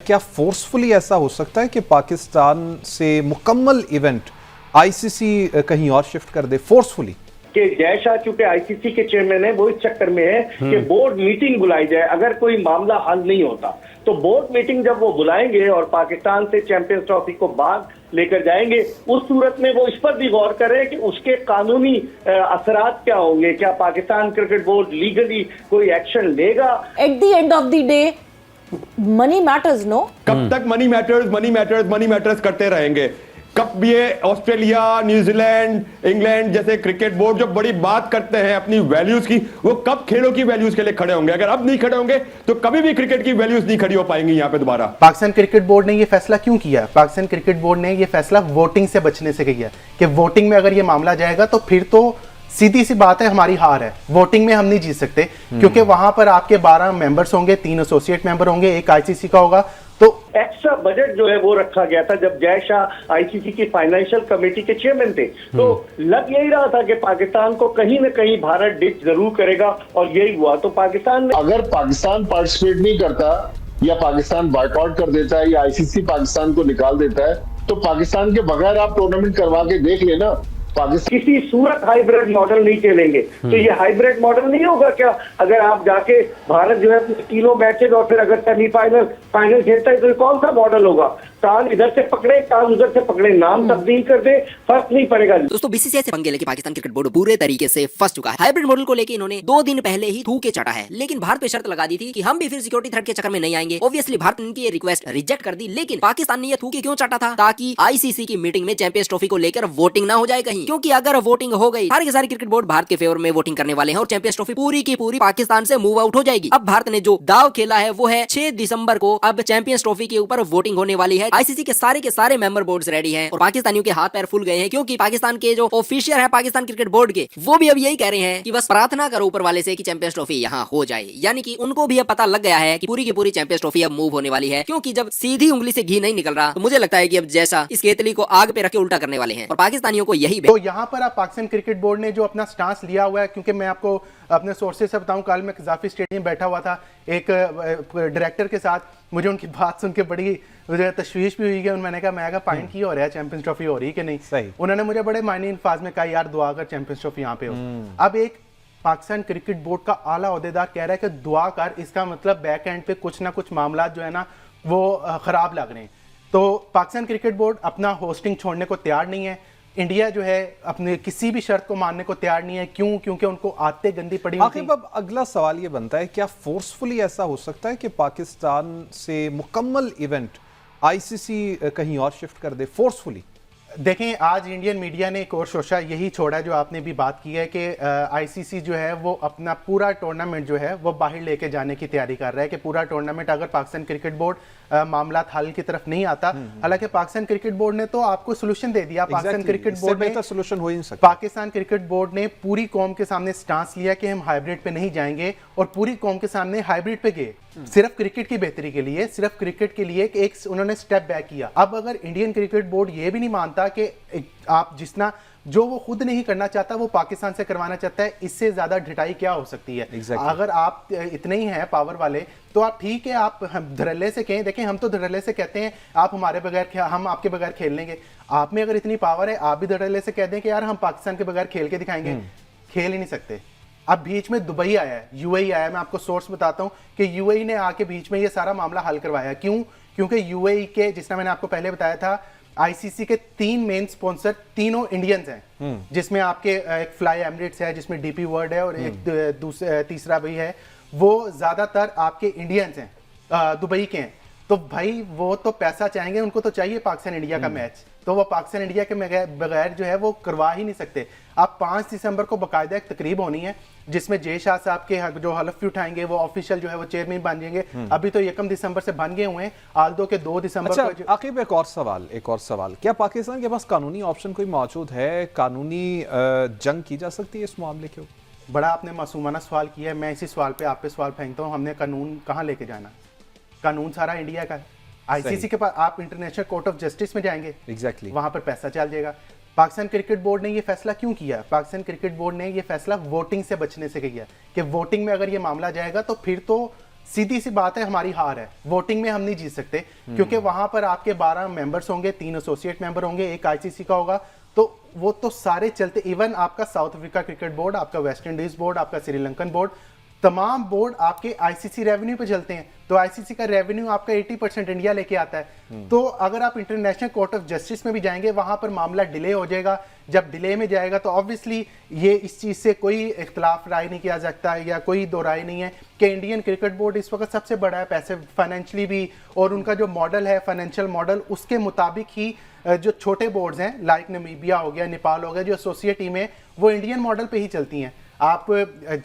क्या फोर्सफुली ऐसा हो सकता है कि पाकिस्तान से मुकम्मल इवेंट आईसीसी कहीं और शिफ्ट कर दे फोर्सफुली? कि जय शाह चूंकि आईसीसी के चेयरमैन है, वो इस चक्कर में है कि बोर्ड मीटिंग बुलाई जाए। अगर कोई मामला हल नहीं होता तो बोर्ड मीटिंग जब वो बुलाएंगे और पाकिस्तान से चैंपियंस ट्रॉफी को बाहर लेकर जाएंगे, उस सूरत में वो इस पर भी गौर करें कि उसके कानूनी असरात क्या होंगे। क्या पाकिस्तान क्रिकेट बोर्ड लीगली कोई एक्शन लेगा? At the end of the day money matters, no? कब तक मनी मैटर्स करते रहेंगे? कब ये ऑस्ट्रेलिया, न्यूजीलैंड, इंग्लैंड जैसे क्रिकेट बोर्ड जो बड़ी बात करते हैं अपनी वैल्यूज की, वो कब खेलों की वैल्यूज के लिए खड़े होंगे? अगर अब नहीं खड़े होंगे तो कभी भी क्रिकेट की वैल्यूज नहीं खड़ी हो पाएंगी यहाँ पे दोबारा। पाकिस्तान क्रिकेट बोर्ड ने ये फैसला क्यों किया? पाकिस्तान क्रिकेट बोर्ड ने ये फैसला वोटिंग से बचने से किया कि वोटिंग में अगर ये मामला जाएगा तो फिर तो सीधी सी बात है, हमारी हार है। वोटिंग में हम नहीं जीत सकते क्योंकि वहां पर आपके 12 मेंबर्स होंगे, 3 एसोसिएट मेंबर होंगे, एक आईसीसी का होगा। तो एक्स्ट्रा बजट जो है वो रखा गया था जब जय शाह आईसीसी की फाइनेंशियल कमेटी के चेयरमैन थे, तो लग यही रहा था कि पाकिस्तान को कहीं न कहीं भारत डिच जरूर करेगा, और यही हुआ। तो पाकिस्तान ने, अगर पाकिस्तान पार्टिसिपेट नहीं करता या पाकिस्तान बायकॉट कर देता है या आईसीसी पाकिस्तान को निकाल देता है, तो पाकिस्तान के बगैर आप टूर्नामेंट करवा के देख लेना। किसी सूरत हाइब्रिड मॉडल नहीं चलेंगे। तो ये हाइब्रिड मॉडल नहीं होगा क्या? अगर आप जाके भारत जो है तीनों मैचेज और फिर अगर सेमीफाइनल फाइनल खेलता है तो कौन सा मॉडल होगा? कान इधर से पकड़े, कान उधर से पकड़े, नाम तब्दील कर दे, फर्क नहीं पड़ेगा। दोस्तों, बीसीसीआई से पंगे लेके पाकिस्तान क्रिकेट बोर्ड पूरे तरीके से फंस चुका है। हाइब्रिड मॉडल को लेके इन्होंने 2 दिन पहले ही थूके चटा है, लेकिन भारत पे शर्त लगा दी थी कि हम भी फिर सिक्योरिटी थ्रेट के चक्कर में नहीं आएंगे। ऑब्वियसली भारत ने इनकी ये रिक्वेस्ट रिजेक्ट कर दी, लेकिन पाकिस्तान ने ये थूके क्यों चटा था? ताकि आईसीसी की मीटिंग में चैंपियंस ट्रॉफी को लेकर वोटिंग ना हो जाए कहीं, क्योंकि अगर वोटिंग हो गई, सारे के सारे क्रिकेट बोर्ड भारत के फेवर में वोटिंग करने वाले हैं और चैंपियंस ट्रॉफी पूरी की पूरी पाकिस्तान से मूव आउट हो जाएगी। अब भारत ने जो दाव खेला है वो है 6 दिसंबर को अब चैंपियंस ट्रॉफी के ऊपर वोटिंग होने वाली है। आईसीसी के सारे मेंबर बोर्ड्स रेडी हैं और पाकिस्तानियों के हाथ पैर फूल गए हैं, क्योंकि पाकिस्तान के जो ऑफिशियल है पाकिस्तान क्रिकेट बोर्ड के, वो भी अब यही कह रहे हैं कि बस प्रार्थना करो ऊपर वाले से कि चैंपियंस ट्रॉफी यहाँ हो जाए। यानी कि उनको भी अब पता लग गया है कि पूरी की पूरी चैंपियंस ट्रॉफी अब मूव होने वाली है, क्योंकि जब सीधी उंगली से घी नहीं निकल रहा तो मुझे लगता है कि अब जैसा इस केतली को आग पे रख के उल्टा करने वाले हैं और पाकिस्तानियों को यही। तो यहाँ पर आप पाकिस्तान क्रिकेट बोर्ड ने जो अपना स्टांस लिया हुआ है, क्योंकि मैं आपको अपने सोर्सेज से बताऊं, कल मैं कज़ाफी स्टेडियम बैठा हुआ था एक डायरेक्टर के साथ, मुझे उनकी बात सुन के बड़ी मुझे तशवीश भी हुई कि मैंने कहा पॉइंट की हो रहा है, चैंपियंस ट्रॉफी हो रही है कि नहीं? सही। उन्होंने मुझे बड़े मायने अल्फाज में कहा, यार दुआ कर चैंपियंस ट्रॉफी यहाँ पे हो। अब एक पाकिस्तान क्रिकेट बोर्ड का आला ओहदेदार कह रहा है कि दुआ कर, इसका मतलब बैक एंड पे कुछ ना कुछ मामला जो है ना वो खराब लग रहे हैं। तो पाकिस्तान क्रिकेट बोर्ड अपना होस्टिंग छोड़ने को तैयार नहीं है। इंडिया जो है अपने किसी भी शर्त को मानने को तैयार नहीं है। क्यों? क्योंकि उनको आते गंदी पड़ी हुई थी। अब अगला सवाल ये बनता है, क्या फोर्सफुली ऐसा हो सकता है कि पाकिस्तान से मुकम्मल इवेंट आईसीसी कहीं और शिफ्ट कर दे फोर्सफुली? देखें, आज इंडियन मीडिया ने एक और शोशा यही छोड़ा जो आपने भी बात की है कि आईसीसी जो है वो अपना पूरा टूर्नामेंट जो है वो बाहर लेके जाने की तैयारी कर रहा है कि पूरा टूर्नामेंट अगर पाकिस्तान क्रिकेट बोर्ड मामला हल की तरफ नहीं आता। हालांकि पाकिस्तान क्रिकेट बोर्ड ने तो आपको सोल्यूशन दे दिया। पाकिस्तान क्रिकेट बोर्ड ने सोल्यूशन हो ही नहीं सकता। पाकिस्तान क्रिकेट बोर्ड ने पूरी कौम के सामने स्टांस लिया कि हम हाइब्रिड पे नहीं जाएंगे, और पूरी कौम के सामने हाइब्रिड पे गए, सिर्फ क्रिकेट की बेहतरी के लिए, सिर्फ क्रिकेट के लिए एक उन्होंने स्टेप बैक किया। अब अगर इंडियन क्रिकेट बोर्ड ये भी नहीं मानता कि आप जितना जो वो खुद नहीं करना चाहता वो पाकिस्तान से करवाना चाहता है, इससे ज्यादा ढिठाई क्या हो सकती है? अगर आप इतने ही हैं पावर वाले तो आप ठीक है, आप धड़ल्ले से कहें। देखें, हम तो धड़ल्ले से कहते हैं आप हमारे बगैर, हम आपके बगैर खेल लेंगे। आप में अगर इतनी पावर है, आप भी धड़ल्ले से कह दें कि यार हम पाकिस्तान के बगैर खेल के दिखाएंगे। खेल ही नहीं सकते। अब बीच में दुबई आया है, यूएई आया है। मैं आपको सोर्स बताता हूं कि यूएई ने आके बीच में ये सारा मामला हल करवाया। क्यों? क्योंकि यूएई के, जिसने मैंने आपको पहले बताया था, आईसीसी के 3 मेन स्पॉन्सर तीनों इंडियंस हैं, जिसमें आपके एक फ्लाई एमिरेट्स है, जिसमें डीपी वर्ल्ड है, और एक तीसरा भी है, वो ज्यादातर आपके इंडियंस हैं, दुबई के हैं। तो भाई वो तो पैसा चाहेंगे, उनको तो चाहिए पाकिस्तान इंडिया का मैच, तो वो पाकिस्तान इंडिया के बगैर जो है वो करवा ही नहीं सकते। अब 5 दिसंबर को बाकायदा एक तकरीब होनी है जिसमें जय शाह साहब के जो हलफ उठाएंगे वो ऑफिशियल जो है वो चेयरमैन बन जाएंगे। अभी तो 1 दिसंबर से बन गए हुए हैं, आल्दो के 2 दिसंबर को। आखिर एक और सवाल, क्या पाकिस्तान के पास कानूनी ऑप्शन कोई मौजूद है? कानूनी जंग की जा सकती है इस मामले के ऊपर? बड़ा आपने मासूमाना सवाल किया है। मैं इसी सवाल पे आप पे सवाल फेंकता हूँ, हमने कानून कहाँ लेके जाना? कानून सारा इंडिया का है। आईसीसी के पास आप इंटरनेशनल कोर्ट ऑफ जस्टिस में जाएंगे, एग्जैक्टली वहां पर पैसा चल जाएगा। पाकिस्तान क्रिकेट बोर्ड ने ये फैसला क्यों किया? पाकिस्तान क्रिकेट बोर्ड ने ये फैसला वोटिंग से बचने से किया कि वोटिंग में अगर ये मामला जाएगा तो फिर तो सीधी सी बात है, हमारी हार है। वोटिंग में हम नहीं जीत सकते क्योंकि वहां पर आपके 12 मेंबर्स होंगे, 3 एसोसिएट मेंबर होंगे, एक आईसीसी का होगा, तो वो तो सारे चलते। इवन आपका साउथ अफ्रीका क्रिकेट बोर्ड, आपका वेस्ट इंडीज बोर्ड, आपका श्रीलंकन बोर्ड, तमाम बोर्ड आपके आईसीसी रेवेन्यू पे चलते हैं। तो आईसीसी का रेवेन्यू आपका 80% इंडिया लेके आता है। तो अगर आप इंटरनेशनल कोर्ट ऑफ जस्टिस में भी जाएंगे, वहां पर मामला डिले हो जाएगा। जब डिले में जाएगा तो ऑब्वियसली ये इस चीज से कोई इख्तलाफ राय नहीं किया सकता या कोई दो राय नहीं है कि इंडियन क्रिकेट बोर्ड इस वक्त सबसे बड़ा है, पैसे फाइनेंशियली भी, और उनका जो मॉडल है फाइनेंशियल मॉडल, उसके मुताबिक ही जो छोटे बोर्ड्स हैं लाइक नमीबिया हो गया, नेपाल हो गया, जो एसोसिएट टीमें वो इंडियन मॉडल पे ही चलती हैं। आप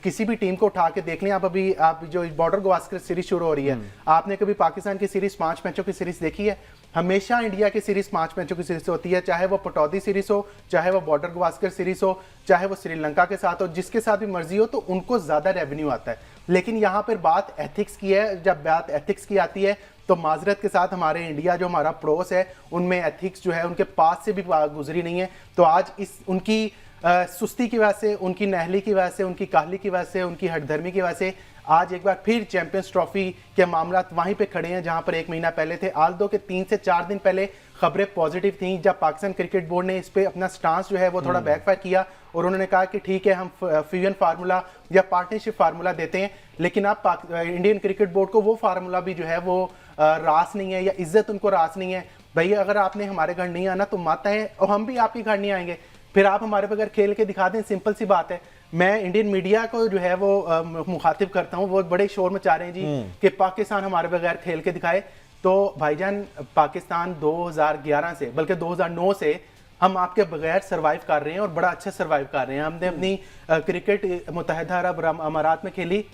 किसी भी टीम को उठा के देख लें, आप जो बॉर्डर गवास्कर सीरीज शुरू हो रही है, आपने कभी पाकिस्तान की सीरीज 5 मैचों की सीरीज देखी है? हमेशा इंडिया की सीरीज 5 मैचों की सीरीज होती है, चाहे वो पटौदी सीरीज हो, चाहे वो बॉर्डर गवास्कर सीरीज हो, चाहे वो श्रीलंका के साथ हो, जिसके साथ भी मर्जी हो, तो उनको ज्यादा रेवेन्यू आता है। लेकिन यहाँ पर बात एथिक्स की है। जब बात एथिक्स की आती है तो माजरत के साथ हमारे इंडिया जो हमारा पड़ोस है, उनमें एथिक्स जो है उनके पास से भी गुजरी नहीं है। तो आज इस उनकी सुस्ती की वजह से, उनकी नहली की वजह से, उनकी काहली की वजह से, उनकी हठधर्मी की वजह से आज एक बार फिर चैंपियंस ट्रॉफी के मामला वहीं पे खड़े हैं जहां पर 1 महीना पहले थे। आल्दो के 3 से 4 दिन पहले खबरें पॉजिटिव थी, जब पाकिस्तान क्रिकेट बोर्ड ने इस पे अपना स्टांस जो है वो थोड़ा बैकफायर किया और उन्होंने कहा कि ठीक है, हम फ्यूजन फार्मूला या पार्टनरशिप फार्मूला देते हैं। लेकिन अब इंडियन क्रिकेट बोर्ड को वो फार्मूला भी जो है वो रास नहीं है, या इज्जत उनको रास नहीं है। भैया अगर आपने हमारे घर नहीं आना तो मत आए, और हम भी आपके घर नहीं आएंगे। फिर आप हमारे बगैर खेल के दिखा दें, सिंपल सी बात है। मैं इंडियन मीडिया को जो है वो मुखातिब करता हूँ, वो बड़े शोर मचा रहे हैं जी कि पाकिस्तान हमारे बगैर खेल के दिखाए। तो भाईजान, पाकिस्तान 2011 से बल्कि 2009 से हम आपके बगैर सरवाइव कर रहे हैं और बड़ा अच्छा सरवाइव कर रहे हैं। हमने अपनी क्रिकेट मुत्तहिदा अरब अमारात में खेली।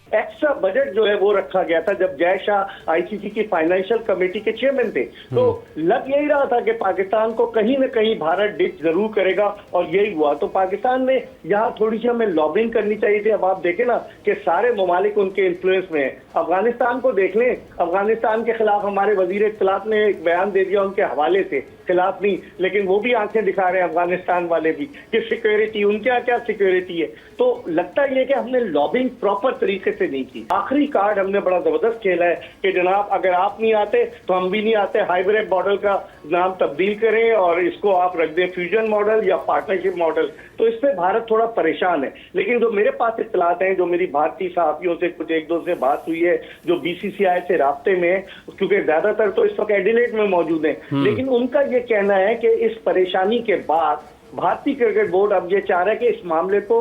एक्स्ट्रा बजट जो है वो रखा गया था जब जय शाह आईसीसी की फाइनेंशियल कमेटी के चेयरमैन थे, तो लग यही रहा था कि पाकिस्तान को कहीं न कहीं भारत डिच जरूर करेगा, और यही हुआ। तो पाकिस्तान में यहाँ थोड़ी सी हमें लॉबिंग करनी चाहिए थी। अब आप देखें ना कि सारे ममालिक उनके इन्फ्लुएंस में है। अफगानिस्तान को देख लें, अफगानिस्तान के खिलाफ हमारे वजीर इत्तलात ने एक बयान दे दिया उनके हवाले से, खिलाफ नहीं, लेकिन वो भी आंखें दिखा रहे हैं अफगानिस्तान वाले भी कि सिक्योरिटी, उनके यहाँ क्या सिक्योरिटी है। तो लगता ही है कि हमने लॉबिंग प्रॉपर तरीके से नहीं की। आखिरी कार्ड हमने बड़ा जबरदस्त खेला है कि जनाब अगर आप नहीं आते तो हम भी नहीं आते, हाइब्रिड मॉडल का नाम तब्दील करें और इसको आप रख दें फ्यूजन मॉडल या पार्टनरशिप मॉडल। तो इस पे भारत थोड़ा परेशान है। लेकिन जो मेरे पास इत्तलात हैं, जो मेरी भारतीय सहाफियों से कुछ एक दो से बात हुई है, जो बीसीसीआई से राब्ते में है, क्योंकि ज्यादातर तो इस वक्त एडिलेड में मौजूद हैं, लेकिन उनका ये कहना है कि इस परेशानी के बाद भारतीय क्रिकेट बोर्ड अब ये चाह रहा है कि इस मामले को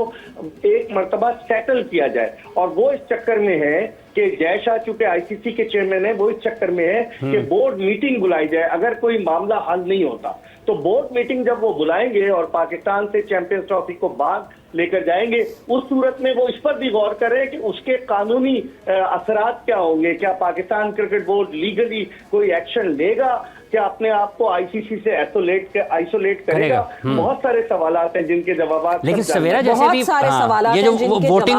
एक मर्तबा सेटल किया जाए। और वो इस चक्कर में है कि जय शाह चूंकि आईसीसी के चेयरमैन है, वो इस चक्कर में है कि बोर्ड मीटिंग बुलाई जाए। अगर कोई मामला हल नहीं होता तो बोर्ड मीटिंग जब वो बुलाएंगे और पाकिस्तान से चैंपियंस ट्रॉफी को बाद लेकर जाएंगे, उस सूरत में वो इस पर भी गौर करें कि उसके कानूनी असरात क्या होंगे। क्या पाकिस्तान क्रिकेट बोर्ड लीगली कोई एक्शन लेगा? क्या अपने आप को आईसीसी से आइसोलेट करेगा? बहुत सारे सवालात हैं जिनके जवाब, लेकिन सवेरा जैसे भी ये जो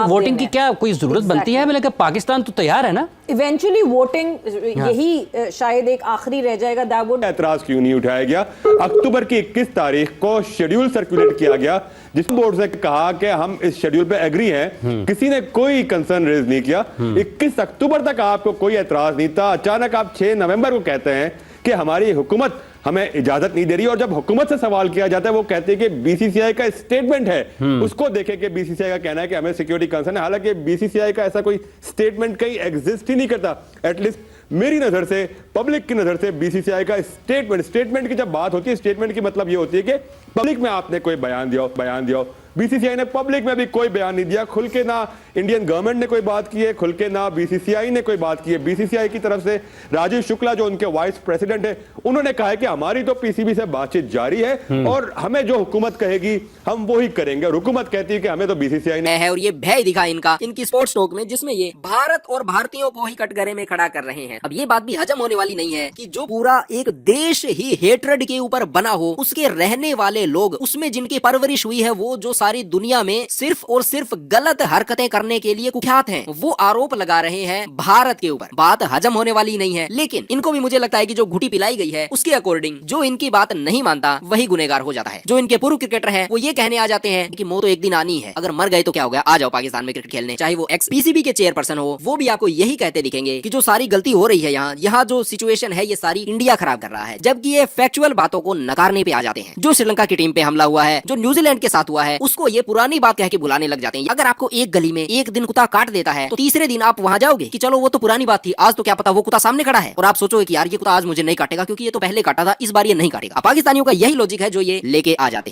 वोटिंग की क्या कोई जरूरत बनती है? मतलब पाकिस्तान तो तैयार है ना, इवेंचुअली वोटिंग यही शायद एक आखिरी रह जाएगा। दैट ऐतराज क्यों नहीं उठाया गया? अक्टूबर की 21 तारीख को शेड्यूल सर्कुलेट किया गया जिस बोर्ड से कहा कि हम इस शेड्यूल पे एग्री हैं, किसी ने कोई कंसर्न रेज नहीं किया। 21 अक्टूबर तक आपको कोई ऐतराज नहीं था। अचानक आप 6 नवंबर को कहते हैं कि हमारी हुकूमत हमें इजाजत नहीं दे रही, और जब हुकूमत से सवाल किया जाता है वो कहते हैं कि बीसीसीआई का स्टेटमेंट है, उसको देखें कि बीसीसीआई का कहना है कि हमें सिक्योरिटी कंसर्न है। हालांकि बीसीसीआई का ऐसा कोई स्टेटमेंट कहीं एग्जिस्ट ही नहीं करता। एटलीस्ट मेरी नजर से, पब्लिक की नजर से बीसीसीआई का स्टेटमेंट की जब बात होती है, स्टेटमेंट की मतलब ये होती है कि पब्लिक में आपने कोई बयान दिया। बीसीसीआई ने पब्लिक में भी कोई बयान नहीं दिया, खुल के ना इंडियन गवर्नमेंट ने कोई बात की है, खुल के ना बीसीसीआई ने कोई बात की है। बीसीसीआई की तरफ से राजीव शुक्ला जो उनके वाइस प्रेसिडेंट है, उन्होंने कहा है कि हमारी तो पीसीबी से बातचीत जारी है और हमें जो हुकूमत कहेगी हम वो ही करेंगे। हुकूमत कहती है कि हमें तो बीसीसीआई ने है, और ये भय दिखा इनका इनकी स्पोर्ट्स टॉक में, जिसमें ये भारत और भारतीयों को ही कटघरे में खड़ा कर रहे हैं। अब ये बात भी हजम होने वाली नहीं है कि जो पूरा एक देश ही हेट्रेड के ऊपर बना हो, उसके रहने वाले लोग, उसमें जिनकी परवरिश हुई है, वो जो सारी दुनिया में सिर्फ और सिर्फ गलत हरकतें करने के लिए कुख्यात हैं, वो आरोप लगा रहे हैं भारत के ऊपर। बात हजम होने वाली नहीं है, लेकिन इनको भी मुझे लगता है कि जो घुटी पिलाई गई है उसके अकॉर्डिंग जो इनकी बात नहीं मानता वही गुनेगार हो जाता है। जो इनके पूर्व क्रिकेटर हैं वो ये कहने आ जाते हैं कि मौत तो एक दिन आनी है, अगर मर गए तो क्या हो गया, आ जाओ पाकिस्तान में क्रिकेट खेलने। चाहे वो एक्स पीसीबी के चेयरपर्सन हो, वो भी आपको यही कहते दिखेंगे कि जो सारी गलती हो रही है यहाँ जो सिचुएशन है ये सारी इंडिया खराब कर रहा है, जबकि ये फैक्चुअल बातों को नकारने पे आ जाते हैं। जो श्रीलंका की टीम पे हमला हुआ है, जो न्यूजीलैंड के साथ हुआ है, उसको ये पुरानी बात कह के बुलाने लग जाते हैं। अगर आपको एक गली में एक दिन कुत्ता काट देता है तो तीसरे दिन आप वहां जाओगे कि चलो वो तो पुरानी बात थी, आज तो क्या पता वो कुत्ता सामने खड़ा है, और आप सोचोगे कि यार ये कुत्ता आज मुझे नहीं काटेगा क्योंकि ये तो पहले काटा था, इस बार ये नहीं काटेगा। पाकिस्तानियों का यही लॉजिक है जो ये लेके आ जाते हैं।